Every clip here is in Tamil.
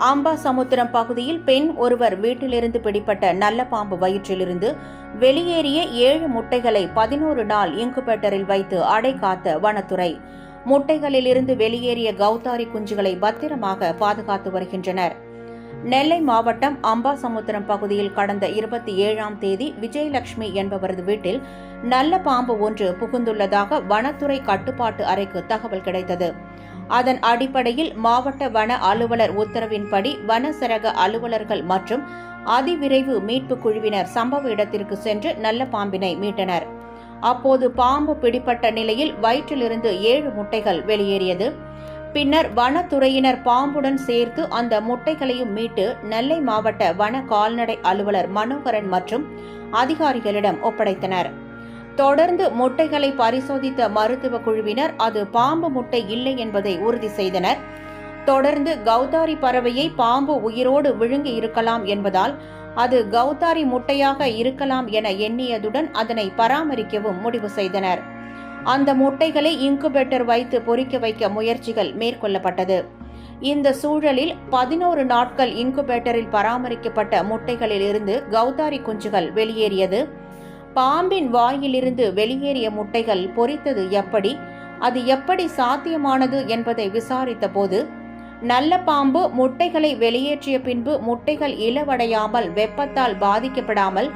அம்பாசமுத்திரம் பகுதியில் பெண் ஒருவர் வீட்டிலிருந்து பிடிப்பட்ட நல்ல பாம்பு வயிற்றிலிருந்து வெளியேறிய 7 முட்டைகளை 11 நாள் இன்குபேட்டரில் வைத்து அடை காத்த வனத்துறை. முட்டைகளிலிருந்து வெளியேறிய கௌதாரி குஞ்சுகளை பத்திரமாக பாதுகாத்து வருகின்றனர். நெல்லை மாவட்டம் அம்பாசமுத்திரம் பகுதியில் கடந்த 27ஆம் தேதி விஜயலட்சுமி என்பவரது வீட்டில் நல்ல பாம்பு ஒன்று புகுந்துள்ளதாக வனத்துறை கட்டுப்பாட்டு அறைக்கு தகவல் கிடைத்தது. அதன் அடிப்படையில் மாவட்ட வன அலுவலர் உத்தரவின்படி வனசரக அலுவலர்கள் மற்றும் அதிவிரைவு மீட்பு குழுவினர் சம்பவ இடத்திற்கு சென்று நல்ல பாம்பினை மீட்டனர். அப்போது பாம்பு பிடிப்பட்ட நிலையில் வயிற்றிலிருந்து 7 முட்டைகள் வெளியேறியது. பின்னர் வனத்துறையினர் பாம்புடன் சேர்த்து அந்த முட்டைகளையும் மீட்டு நெல்லை மாவட்ட வன கால்நடை அலுவலர் மனோகரன் மற்றும் அதிகாரிகளிடம் ஒப்படைத்தனர். தொடர்ந்து முட்டைகளை பரிசோதித்த மருத்துவ குழுவினர் அது பாம்பு முட்டை இல்லை என்பதை உறுதி செய்தனர். தொடர்ந்து கௌதாரி பறவையை பாம்பு உயிரோடு விழுங்கி இருக்கலாம் என்பதால் அது கௌதாரி முட்டையாக இருக்கலாம் என எண்ணியதுடன் அதனை பராமரிக்கவும் முடிவு செய்தனர். அந்த முட்டைகளை இன்குபேட்டர் வைத்து பொறிக்க வைக்க முயற்சிகள் மேற்கொள்ளப்பட்டது. இந்த சூழலில் 11 நாட்கள் இன்குபேட்டரில் பராமரிக்கப்பட்ட முட்டைகளில் இருந்து கௌதாரி குஞ்சுகள் வெளியேறியது. பாம்பின் வாயிலிருந்து வெளியேறிய முட்டைகள் பொறித்தது எப்படி, அது எப்படி சாத்தியமானது என்பதை விசாரித்த போது நல்ல பாம்பு முட்டைகளை வெளியேற்றிய பின்பு முட்டைகள் இலவடையாமல் வெப்பத்தால் பாதிக்கப்படாமல்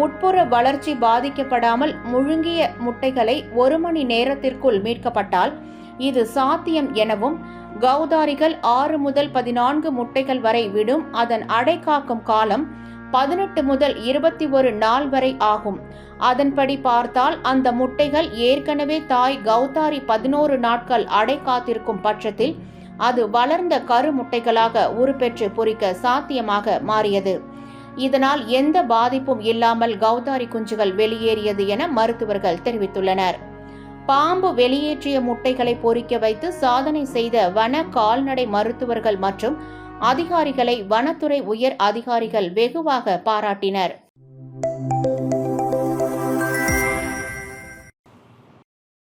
உட்புற வளர்ச்சி பாதிக்கப்படாமல் முழுங்கிய முட்டைகளை 1 மணி நேரத்திற்குள் மீட்கப்பட்டால் இது சாத்தியம் எனவும் கௌதாரிகள் 6 முதல் 14 முட்டைகள் வரை விடும். அதன் அடை காக்கும் காலம் 18 முதல் 21 நாள் வரை ஆகும். அதன்படி பார்த்தால் அந்த முட்டைகள் ஏற்கனவே தாய் கௌதாரி 11 நாட்கள் அடை காத்திருக்கும் பட்சத்தில் அது வளர்ந்த கரு முட்டைகளாக உருப்பெற்று பொறிக்க சாத்தியமாக மாறியது. இதனால் எந்த பாதிப்பும் இல்லாமல் கௌதாரி குஞ்சுகள் வெளியேறியது என மருத்துவர்கள் தெரிவித்துள்ளனர். பாம்பு வெளியேற்றிய முட்டைகளை பொறிக்க வைத்து சாதனை செய்த வன கால்நடை மருத்துவர்கள் மற்றும் அதிகாரிகளை வனத்துறை உயர் அதிகாரிகள் வெகுவாக பாராட்டினர்.